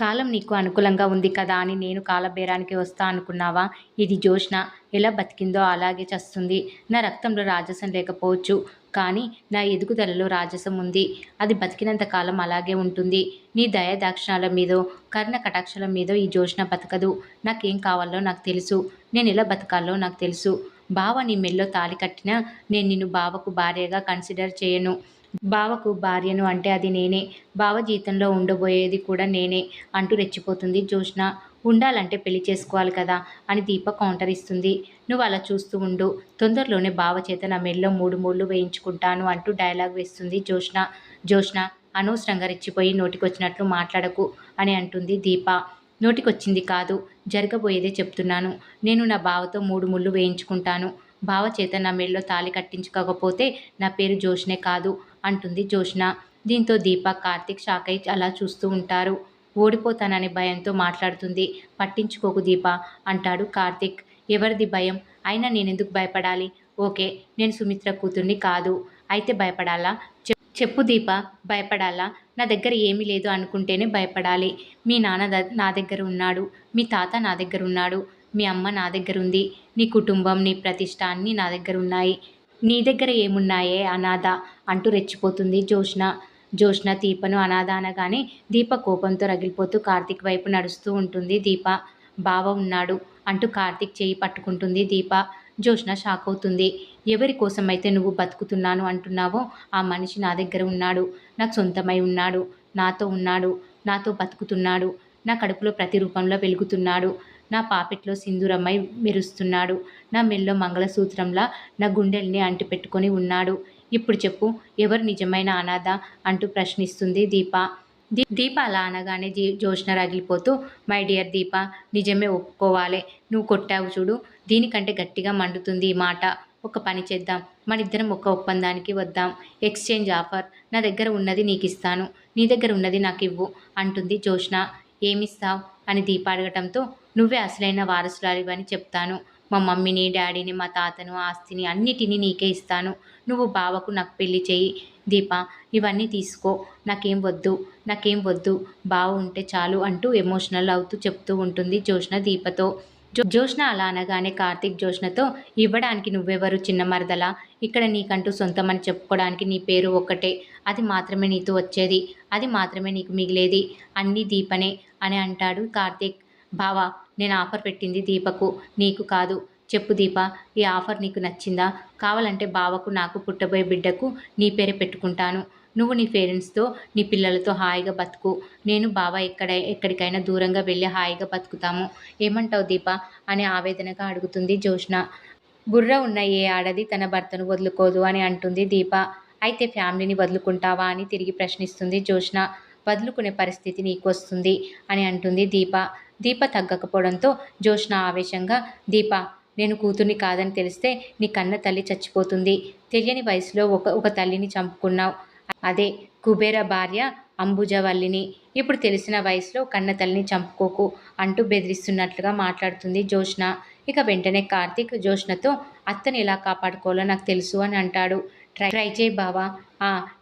కాలం నీకు అనుకూలంగా ఉంది కదా అని నేను కాలబేరానికి వస్తా అనుకున్నావా? ఇది జోష్న. ఎలా బతికిందో అలాగే చస్తుంది. నా రక్తంలో రాజసం లేకపోవచ్చు. కానీ నా ఎదుగుదలలో రాజసం ఉంది. అది బతికినంత కాలం అలాగే ఉంటుంది. నీ దయ దాక్షిణాల మీదో, కరుణ కటాక్షాల మీదో ఈ జోష్న బతకదు. నాకేం కావాలో నాకు తెలుసు. నేనెలా బతకాలో నాకు తెలుసు. బావ నీ మెల్లో తాళి కట్టినా నేను నిన్ను బావకు భార్యగా కన్సిడర్ చేయను. బావకు భార్యను అంటే అది నేనే. బావ జీవితంలో ఉండబోయేది కూడా నేనే అంటూ రెచ్చిపోతుంది జోష్న. ఉండాలంటే పెళ్లి చేసుకోవాలి కదా అని దీప కౌంటర్ ఇస్తుంది. నువ్వు అలా చూస్తూ ఉండు. తొందరలోనే బావ చేత నా మెడలో 3 ముళ్ళు వేయించుకుంటాను అంటూ డైలాగ్ వేస్తుంది జోష్న. జోష్న అనవసరంగా రెచ్చిపోయి నోటికొచ్చినట్లు మాట్లాడకు అని అంటుంది దీప. నోటికొచ్చింది కాదు, జరగబోయేదే చెప్తున్నాను. నేను నా బావతో 3 ముళ్ళు వేయించుకుంటాను. బావ చేత నా మెడలో తాళి కట్టించుకోకపోతే నా పేరు జోష్నే కాదు అంటుంది జోష్న. దీంతో దీప, కార్తీక్ షాక్ అయి అలా చూస్తూ ఉంటారు. ఓడిపోతాననే భయంతో మాట్లాడుతుంది. పట్టించుకోకు దీప అంటాడు కార్తీక్. ఎవరిది భయం? అయినా నేనెందుకు భయపడాలి? ఓకే, నేను సుమిత్ర కూతుర్ని కాదు. అయితే భయపడాలా? చెప్పు దీప, భయపడాలా? నా దగ్గర ఏమీ లేదు అనుకుంటేనే భయపడాలి. మీ నాన్న నా దగ్గర ఉన్నాడు. మీ తాత నా దగ్గర ఉన్నాడు. మీ అమ్మ నా దగ్గర ఉంది. నీ కుటుంబం, నీ ప్రతిష్ట అన్నీ నా దగ్గర ఉన్నాయి. నీ దగ్గర ఏమున్నాయే అనాథ అంటూ రెచ్చిపోతుంది జోష్న. జోష్న దీపను అనాథ అనగానే దీప కోపంతో రగిలిపోతూ కార్తీక్ వైపు నడుస్తూ ఉంటుంది దీప. బావ ఉన్నాడు అంటూ కార్తీక్ చేయి పట్టుకుంటుంది దీప. జోష్న షాక్ అవుతుంది. ఎవరి కోసమైతే నువ్వు బతుకుతున్నాను అంటున్నావో ఆ మనిషి నా దగ్గర ఉన్నాడు. నాకు సొంతమై ఉన్నాడు. నాతో ఉన్నాడు. నాతో బతుకుతున్నాడు. నా కడుపులో ప్రతిరూపంలో వెలుగుతున్నాడు. నా పాపెట్లో సింధూరమై మెరుస్తున్నాడు. నా మెల్లో మంగళసూత్రంలా నా గుండెల్ని అంటిపెట్టుకొని ఉన్నాడు. ఇప్పుడు చెప్పు, ఎవరు నిజమైన అనాథ అంటూ ప్రశ్నిస్తుంది దీప. దీప అలా అనగానే జోష్న రగిలిపోతూ, మై డియర్ దీప, నిజమే ఒప్పుకోవాలే. నువ్వు కొట్టావు చూడు, దీనికంటే గట్టిగా మండుతుంది ఈ మాట. ఒక పని చేద్దాం. మనిద్దరం ఒక ఒప్పందానికి వద్దాం. Exchange offer. నా దగ్గర ఉన్నది నీకు ఇస్తాను. నీ దగ్గర ఉన్నది నాకు ఇవ్వు అంటుంది జోష్న. ఏమిస్తావు అని దీప అడగటంతో, నువ్వే అసలైన వారసురాలివని చెప్తాను. మా మమ్మీని, డాడీని, మా తాతను, ఆస్తిని అన్నిటినీ నీకే ఇస్తాను. నువ్వు బావకు నాకు పెళ్లి చెయ్యి. దీప, ఇవన్నీ తీసుకో. నాకేం వద్దు, నాకేం వద్దు. బావ ఉంటే చాలు అంటూ ఎమోషనల్ అవుతూ చెప్తూ ఉంటుంది జోష్న దీపతో. జోష్న అలా అనగానే కార్తీక్ జోష్నతో, ఇవ్వడానికి నువ్వెవరు చిన్న మరదలా? ఇక్కడ నీకంటూ సొంతమని చెప్పుకోవడానికి నీ పేరు ఒక్కటే. అది మాత్రమే నీతో వచ్చేది. అది మాత్రమే నీకు మిగిలేది. అన్నీ దీపనే అని అంటాడు కార్తీక్. బావా, నేను ఆఫర్ పెట్టింది దీపకు, నీకు కాదు. చెప్పు దీప, ఈ ఆఫర్ నీకు నచ్చిందా? కావాలంటే బావకు, నాకు పుట్టబోయే బిడ్డకు నీ పేరే పెట్టుకుంటాను. నువ్వు నీ పేరెంట్స్తో, నీ పిల్లలతో హాయిగా బతుకు. నేను బావ ఎక్కడికైనా దూరంగా వెళ్ళి హాయిగా బతుకుతాము. ఏమంటావు దీప అని ఆవేదనగా అడుగుతుంది జోష్న. బుర్ర ఉన్న ఏ ఆడది తన భర్తను వదులుకోదు అని అంటుంది దీప. అయితే ఫ్యామిలీని వదులుకుంటావా అని తిరిగి ప్రశ్నిస్తుంది జోష్న. వదులుకునే పరిస్థితి నీకు వస్తుంది అని అంటుంది దీప. దీప తగ్గకపోవడంతో జోష్న ఆవేశంగా, దీప, నేను కూతుర్ని కాదని తెలిస్తే నీ కన్న తల్లి చచ్చిపోతుంది. తెలియని వయసులో ఒక తల్లిని చంపుకున్నావు. అదే కుబేర భార్య అంబుజవల్లిని. ఇప్పుడు తెలిసిన వయసులో కన్న తల్లిని చంపుకోకు అంటూ బెదిరిస్తున్నట్లుగా మాట్లాడుతుంది జోష్న. ఇక వెంటనే కార్తీక్ జోష్నతో, అత్తని ఎలా కాపాడుకోవాలో నాకు తెలుసు అని అంటాడు. ట్రై చేయి బావా.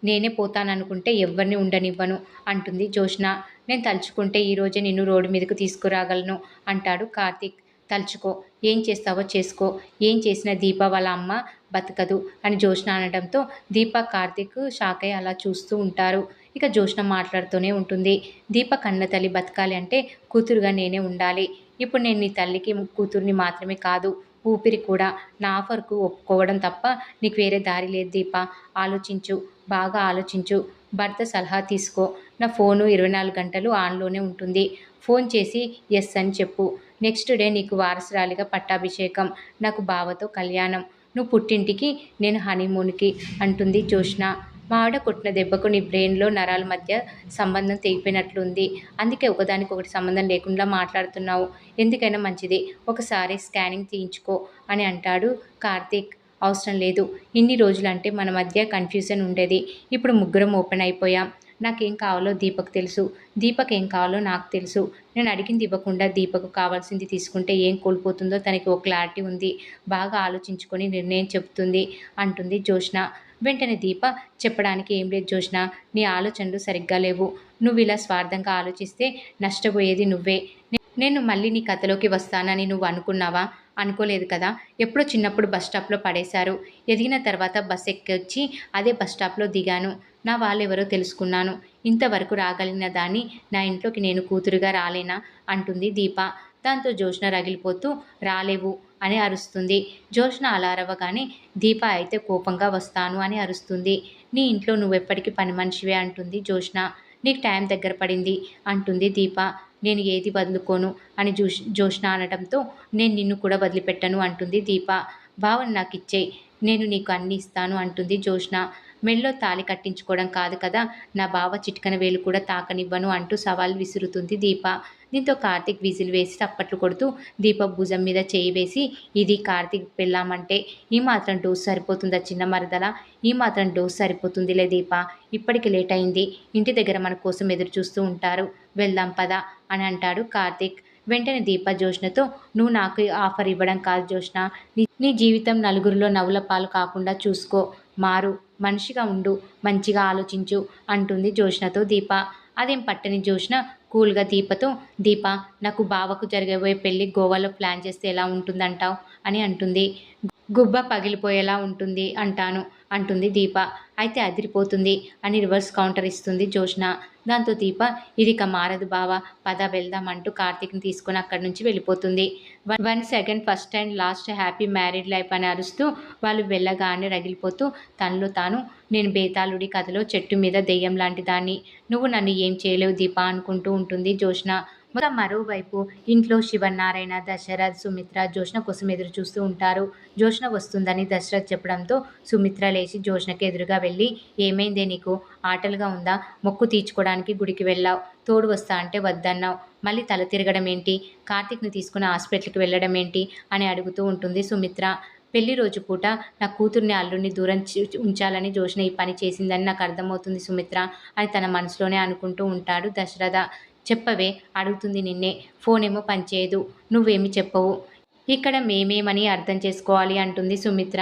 నేనే పోతాననుకుంటే ఎవరిని ఉండనివ్వను అంటుంది జోష్న. నేను తలుచుకుంటే ఈరోజే నిన్ను రోడ్డు మీదకు తీసుకురాగలను అంటాడు కార్తీక్. తలుచుకో, ఏం చేస్తావో చేసుకో. ఏం చేసినా దీప వాళ్ళ అమ్మ బతకదు అని జోష్న అనడంతో దీప, కార్తీక్ షాక్ అయి అలా చూస్తూ ఉంటారు. ఇక జోష్న మాట్లాడుతూనే ఉంటుంది. దీప కన్న తల్లి బతకాలి అంటే కూతురుగా నేనే ఉండాలి. ఇప్పుడు నేను నీ తల్లికి కూతుర్ని మాత్రమే కాదు, ఊపిరి కూడా. నా ఆఫర్కు ఒప్పుకోవడం తప్ప నీకు వేరే దారి లేదు దీప. ఆలోచించు, బాగా ఆలోచించు. భర్త సలహా తీసుకో. నా ఫోను 24 గంటలు ఆన్లోనే ఉంటుంది. ఫోన్ చేసి ఎస్ అని చెప్పు. నెక్స్ట్ డే నీకు వారసురాలిగా పట్టాభిషేకం, నాకు బావతో కళ్యాణం, నువ్వు పుట్టింటికి, నేను హనీమూన్కి అంటుంది జోష్న. మా ఆవిడ కొట్టిన దెబ్బకు నీ బ్రెయిన్లో నరాల మధ్య సంబంధం తెగిపోయినట్లుంది. అందుకే ఒకదానికొకటి సంబంధం లేకుండా మాట్లాడుతున్నావు. ఎందుకైనా మంచిది, ఒకసారి స్కానింగ్ తీయించుకో అని అంటాడు కార్తీక్. అవసరం లేదు. ఇన్ని రోజులంటే మన మధ్య కన్ఫ్యూజన్ ఉండేది. ఇప్పుడు ముగ్గురం ఓపెన్ అయిపోయాం. నాకేం కావాలో దీపకు తెలుసు. దీపక్ ఏం కావాలో నాకు తెలుసు. నేను అడిగింది ఇవ్వకుండా దీపకు కావాల్సింది తీసుకుంటే ఏం కోల్పోతుందో తనకి ఓ క్లారిటీ ఉంది. బాగా ఆలోచించుకొని నిర్ణయం చెబుతుంది అంటుంది జోష్న. వెంటనే దీప చెప్పడానికి ఏం లేదు జోష్న, నీ ఆలోచనలు సరిగ్గా లేవు. నువ్వు ఇలా స్వార్థంగా ఆలోచిస్తే నష్టపోయేది నువ్వే. నేను మళ్ళీ నీ కథలోకి వస్తానని నువ్వు అనుకున్నావా? అనుకోలేదు కదా. ఎప్పుడో చిన్నప్పుడు బస్ స్టాప్లో పడేశారు. ఎదిగిన తర్వాత బస్ ఎక్కొచ్చి అదే బస్ స్టాప్లో దిగాను. నా వాళ్ళెవరో తెలుసుకున్నాను. ఇంతవరకు రాగలిగిన దాన్ని నా ఇంట్లోకి నేను కూతురుగా రాలేనా అంటుంది దీప. దాంతో జోష్న రగిలిపోతూ రాలేవు అని అరుస్తుంది. జోష్న అలా అరవగానే దీప అయితే కోపంగా వస్తాను అని అరుస్తుంది. నీ ఇంట్లో నువ్వెప్పటికీ పని మనిషివే అంటుంది జోష్న. నీకు టైం దగ్గర పడింది అంటుంది దీప. నేను ఏది వదులుకోను అని జోష్న అనడంతో నేను నిన్ను కూడా వదిలిపెట్టను అంటుంది దీప. బావని నాకు ఇచ్చేయి, నేను నీకు అన్నీ ఇస్తాను అంటుంది జోష్న. మెళ్ళో తాళి కట్టించుకోవడం కాదు కదా, నా బావ చిటికన వేలు కూడా తాకనివ్వను అంటూ సవాల్ విసురుతుంది దీప. దీంతో కార్తీక్ విజిల్ వేసి చప్పట్లు కొడుతూ దీప భుజం మీద చేయి వేసి, ఇది కార్తీక్ పెళ్ళామంటే ఈ మాత్రం డోస్ సరిపోతుందా చిన్న మరదల, ఈ మాత్రం డోస్ సరిపోతుందిలే దీప, ఇప్పటికి లేట్ అయింది, ఇంటి దగ్గర మన కోసం ఎదురు చూస్తూ ఉంటారు, వెళ్దాం పద అని అంటాడు కార్తీక్. వెంటనే దీప జోష్నతో, నువ్వు నాకు ఆఫర్ ఇవ్వడం కాదు జోష్న, నీ జీవితం నలుగురిలో నవ్వుల పాలు కాకుండా చూసుకో, మారు, మనిషిగా ఉండు, మంచిగా ఆలోచించు అంటుంది జోష్నతో దీప. అదేం పట్టని జోష్న కూల్గా దీపతో, దీప, నాకు బావకు జరగబోయే పెళ్ళి గోవాలో ప్లాన్ చేస్తే ఎలా ఉంటుందంటావు అని అంటుంది. గుబ్బ పగిలిపోయేలా ఉంటుంది అంటాను అంటుంది దీప. అయితే అదిరిపోతుంది అని రివర్స్ కౌంటర్ ఇస్తుంది జోష్న. దాంతో దీప, ఇదిక మారదు బావ, పద వెళ్దాం అంటూ కార్తీక్ని తీసుకొని అక్కడి నుంచి వెళ్ళిపోతుంది. 1 second first and last happy married life అని అరుస్తూ వాళ్ళు వెళ్ళగానే రగిలిపోతూ తనలో తాను, నేను బేతాళుడి కథలో చెట్టు మీద దెయ్యం లాంటి దాన్ని, నువ్వు నన్ను ఏం చేయలేవు దీప అనుకుంటూ ఉంటుంది జోష్న. మరోవైపు ఇంట్లో శివనారాయణ, దశరథ్, సుమిత్ర జోష్న కోసం ఎదురు చూస్తూ ఉంటారు. జోష్న వస్తుందని దశరథ్ చెప్పడంతో సుమిత్ర లేచి జోష్నకి ఎదురుగా వెళ్ళి, ఏమైందే నీకు, ఆటలుగా ఉందా, మొక్కు తీర్చుకోవడానికి గుడికి వెళ్ళావు, తోడు వస్తా అంటే వద్దన్నావు, మళ్ళీ తల తిరగడం ఏంటి, కార్తీక్ని తీసుకుని హాస్పిటల్కి వెళ్ళడం ఏంటి అని అడుగుతూ ఉంటుంది సుమిత్ర. పెళ్లి రోజు పూట నా కూతుర్ని అల్లుడిని దూరం ఉంచాలని జోష్న ఈ పని చేసిందని నాకు అర్థమవుతుంది సుమిత్ర అని తన మనసులోనే అనుకుంటూ ఉంటాడు దశరథ. చెప్పవే అడుగుతుంది నిన్నే, ఫోన్ ఏమో పనిచేయదు, నువ్వేమి చెప్పవు, ఇక్కడ మేమేమని అర్థం చేసుకోవాలి అంటుంది సుమిత్ర.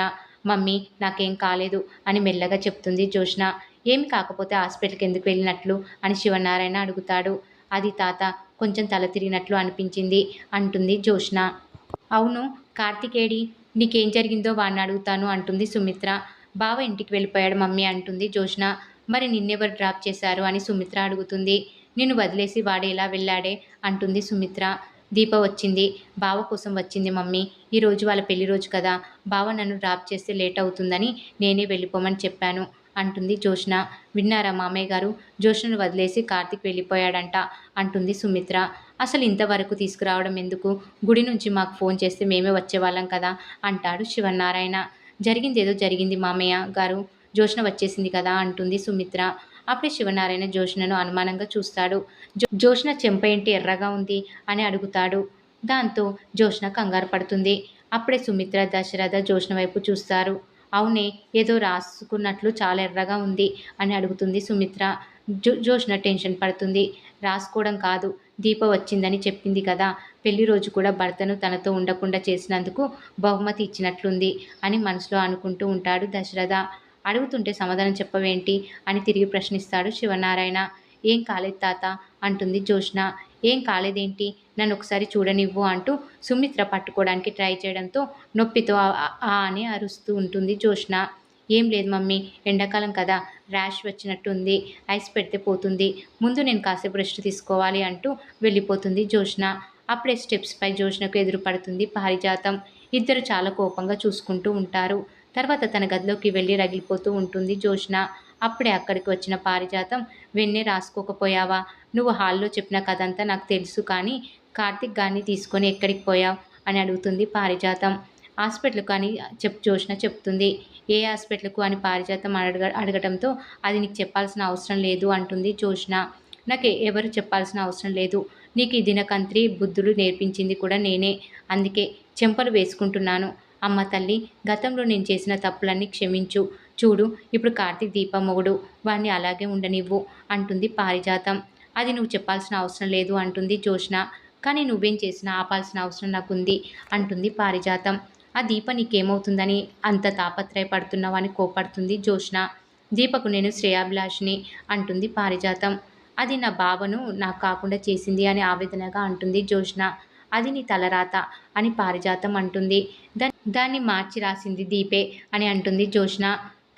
మమ్మీ నాకేం కాలేదు అని మెల్లగా చెప్తుంది జోష్న. ఏమి కాకపోతే హాస్పిటల్కి ఎందుకు వెళ్ళినట్లు అని శివనారాయణ అడుగుతాడు. అది తాత, కొంచెం తల తిరిగినట్లు అనిపించింది అంటుంది జోష్న. అవును, కార్తికేడి, నీకేం జరిగిందో వాడిని అడుగుతాను అంటుంది సుమిత్ర. బావ ఇంటికి వెళ్ళిపోయాడు మమ్మీ అంటుంది జోష్న. మరి నిన్నెవరు డ్రాప్ చేశారు అని సుమిత్ర అడుగుతుంది. నిన్ను వదిలేసి వాడు ఎలా వెళ్ళాడే అంటుంది సుమిత్ర. దీప వచ్చింది, బావ కోసం వచ్చింది మమ్మీ, ఈరోజు వాళ్ళ పెళ్లి రోజు కదా, బావ నన్ను డ్రాప్ చేస్తే లేట్ అవుతుందని నేనే వెళ్ళిపోమని చెప్పాను అంటుంది జోష్న. విన్నారా మామయ్య గారు, జోష్నను వదిలేసి కార్తీక్ వెళ్ళిపోయాడంట అంటుంది సుమిత్ర. అసలు ఇంతవరకు తీసుకురావడం ఎందుకు, గుడి నుంచి మాకు ఫోన్ చేస్తే మేమే వచ్చేవాళ్ళం కదా అంటాడు శివనారాయణ. జరిగిందేదో జరిగింది మామయ్య గారు, జోష్న వచ్చేసింది కదా అంటుంది సుమిత్ర. అప్పుడే శివనారాయణ జోష్నను అనుమానంగా చూస్తాడు. జోష్న చెంప ఏంటి ఎర్రగా ఉంది అని అడుగుతాడు. దాంతో జోష్న కంగారు పడుతుంది. అప్పుడే సుమిత్ర, దశరథ జోష్న వైపు చూస్తారు. అవునే, ఏదో రాసుకున్నట్లు చాలా ఎర్రగా ఉంది అని అడుగుతుంది సుమిత్ర. జోష్న టెన్షన్ పడుతుంది. రాసుకోవడం కాదు, దీప వచ్చిందని చెప్పింది కదా, పెళ్లి రోజు కూడా భర్తను తనతో ఉండకుండా చేసినందుకు బహుమతి ఇచ్చినట్లుంది అని మనసులో అనుకుంటూ ఉంటాడు దశరథ. అడుగుతుంటే సమాధానం చెప్పవేంటి అని తిరిగి ప్రశ్నిస్తాడు శివనారాయణ. ఏం కాలేదు తాత అంటుంది జోష్న. ఏం కాలేదేంటి, నన్ను ఒకసారి చూడనివ్వు అంటూ సుమిత్ర పట్టుకోవడానికి ట్రై చేయడంతో నొప్పితో ఆ అని అరుస్తూ ఉంటుంది జోష్న. ఏం లేదు మమ్మీ, ఎండాకాలం కదా, ర్యాష్ వచ్చినట్టుంది, ఐస్ పెడితే పోతుంది, ముందు నేను కాసేపు రెస్ట్ తీసుకోవాలి అంటూ వెళ్ళిపోతుంది జోష్న. అప్పుడే స్టెప్స్పై జోష్నకు ఎదురు పడుతుంది పారిజాతం. ఇద్దరు చాలా కోపంగా చూసుకుంటూ ఉంటారు. తర్వాత తన గదిలోకి వెళ్ళి రగిలిపోతూ ఉంటుంది జోష్న. అప్పుడే అక్కడికి వచ్చిన పారిజాతం, వెన్నే రాసుకోకపోయావా, నువ్వు హాల్లో చెప్పిన కథంతా నాకు తెలుసు, కానీ కార్తీక్ గారిని తీసుకొని ఎక్కడికి పోయావు అని అడుగుతుంది పారిజాతం. హాస్పిటల్ కానీ జోష్న చెప్తుంది. ఏ హాస్పిటల్కు అని పారిజాతం అడగడంతో, అది నీకు చెప్పాల్సిన అవసరం లేదు అంటుంది జోష్న. నాకు ఎవరు చెప్పాల్సిన అవసరం లేదు, నీకు ఈ దినకంత్రి బుద్ధులు నేర్పించింది కూడా నేనే, అందుకే చెంపలు వేసుకుంటున్నాను. అమ్మ తల్లి, గతంలో నేను చేసిన తప్పులన్నీ క్షమించు, చూడు ఇప్పుడు కార్తీక్ దీప మొగుడు, వాణ్ణి అలాగే ఉండనివ్వు అంటుంది పారిజాతం. అది నువ్వు చెప్పాల్సిన అవసరం లేదు అంటుంది జోష్న. కానీ నువ్వేం చేసినా ఆపాల్సిన అవసరం నాకుంది అంటుంది పారిజాతం. ఆ దీప నీకేమవుతుందని అంత తాపత్రయపడుతున్నావని కోపడుతుంది జ్యోత్స్న. దీపకు నేను శ్రేయాభిలాషిని అంటుంది పారిజాతం. అది నా భావను నాకు కాకుండా చేసింది అని ఆవేదనగా అంటుంది జ్యోత్స్న. అది నీ తలరాత అని పారిజాతం అంటుంది. దాన్ని మార్చి రాసింది దీపే అని అంటుంది జ్యోత్స్న.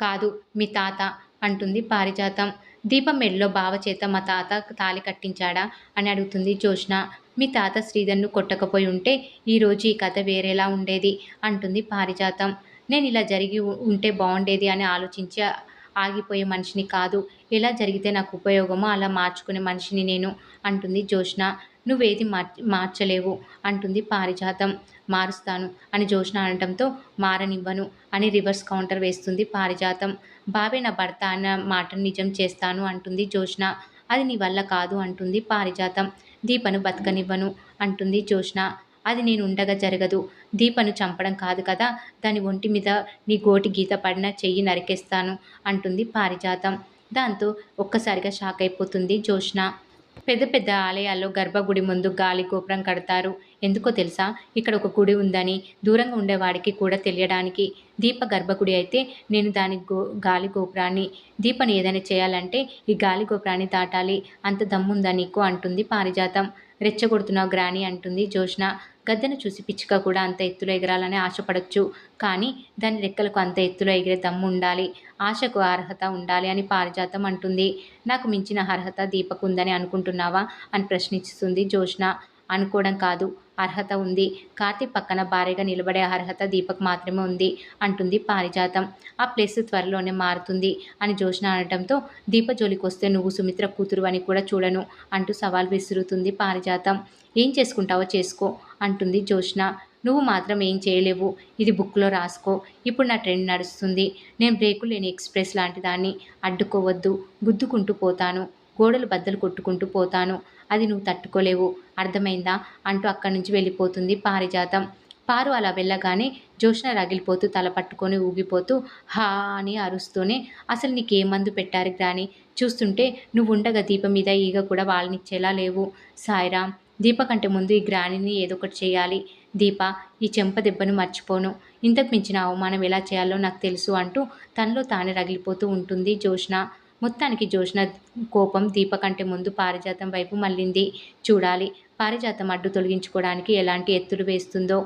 కాదు మీ తాత అంటుంది పారిజాతం. దీపం మెడలో బావ చేత మా తాత తాళి కట్టించాడా అని అడుగుతుంది జ్యోత్స్న. మీ తాత శ్రీధర్ను కొట్టకపోయి ఉంటే ఈరోజు ఈ కథ వేరేలా ఉండేది అంటుంది పారిజాతం. నేను ఇలా జరిగి ఉంటే బాగుండేది అని ఆలోచించి ఆగిపోయే మనిషిని కాదు. ఎలా జరిగితే నాకు ఉపయోగమో అలా మార్చుకునే మనిషిని నేను అంటుంది జ్యోత్స్న. నువ్వేది మార్చలేవు అంటుంది పారిజాతం. మారుస్తాను అని జ్యోత్స్న అనడంతో మారనివ్వను అని రివర్స్ కౌంటర్ వేస్తుంది పారిజాతం. బావే నా భర్త అన్న మాటను నిజం చేస్తాను అంటుంది జ్యోత్స్న. అది నీ వల్ల కాదు అంటుంది పారిజాతం. దీపను బతకనివ్వను అంటుంది జ్యోత్స్న. అది నేను ఉండగా జరగదు. దీపను చంపడం కాదు కదా, దాని ఒంటి మీద నీ గోటి గీత పడిన చెయ్యి నరికేస్తాను అంటుంది పారిజాతం. దాంతో ఒక్కసారిగా షాక్ అయిపోతుంది జ్యోత్స్న. పెద్ద పెద్ద ఆలయాల్లో గర్భగుడి ముందు గాలి గోపురం కడతారు. ఎందుకో తెలుసా? ఇక్కడ ఒక గుడి ఉందని దూరంగా ఉండేవాడికి కూడా తెలియడానికి. దీప గర్భగుడి అయితే నేను దాని గాలి గోపురాన్ని. దీపని ఏదైనా చేయాలంటే ఈ గాలి గోపురాన్ని దాటాలి. అంత దమ్ముందా నీకు అంటుంది పారిజాతం. రెచ్చగొడుతున్నావు గ్రాని అంటుంది జ్యోత్స్న. గద్దెను చూసి పిచ్చుక కూడా అంత ఎత్తులో ఎగరాలని ఆశపడొచ్చు. కానీ దాని రెక్కలకు అంత ఎత్తులో ఎగిరే దమ్ము ఉండాలి. ఆశకు అర్హత ఉండాలి అని పారిజాతం అంటుంది. నాకు మించిన అర్హత దీపకు ఉందని అనుకుంటున్నావా అని ప్రశ్నిస్తుంది జ్యోత్స్న. అనుకోవడం కాదు, అర్హత ఉంది. కార్తీక్ పక్కన భార్యగా నిలబడే అర్హత దీపక్ మాత్రమే ఉంది అంటుంది పారిజాతం. ఆ ప్లేస్ త్వరలోనే మారుతుంది అని జ్యోత్స్న అనడంతో దీప జోలికొస్తే నువ్వు సుమిత్ర కూతురు అని కూడా చూడను అంటూ సవాల్ విసురుతుంది పారిజాతం. ఏం చేసుకుంటావో చేసుకో అంటుంది జ్యోత్స్న. నువ్వు మాత్రం ఏం చేయలేవు. ఇది బుక్లో రాసుకో. ఇప్పుడు నా ట్రెండ్ నడుస్తుంది. నేను బ్రేకు లేని ఎక్స్ప్రెస్ లాంటి దాన్ని. అడ్డుకోవద్దు. గుద్దుకుంటూ పోతాను. గోడలు బద్దలు కొట్టుకుంటూ పోతాను. అది నువ్వు తట్టుకోలేవు. అర్థమైందా అంటూ అక్కడి నుంచి వెళ్ళిపోతుంది పారిజాతం. పారు అలా వెళ్ళగానే జ్యోత్స్న రగిలిపోతూ తల పట్టుకొని ఊగిపోతూ హా అని అరుస్తూనే అసలు నీకే మందు పెట్టారు గ్రాని? చూస్తుంటే నువ్వుండగా దీపం మీద ఈగ కూడా వాళ్ళనిచ్చేలా లేవు. సాయిరాం, దీప కంటే ముందు ఈ గ్రానిని ఏదో ఒకటి చేయాలి. దీప, ఈ చెంప దెబ్బను మర్చిపోను. ఇంతకు మించిన అవమానం ఎలా చేయాలో నాకు తెలుసు అంటూ తనలో తానే రగిలిపోతూ ఉంటుంది జ్యోత్స్న. మొత్తానికి జ్యోత్స్న కోపం దీప కంటే ముందు పారిజాతం వైపు మళ్ళింది. చూడాలి పారిజాతం అడ్డు తొలగించుకోవడానికి ఎలాంటి ఎత్తులు వేస్తుందో.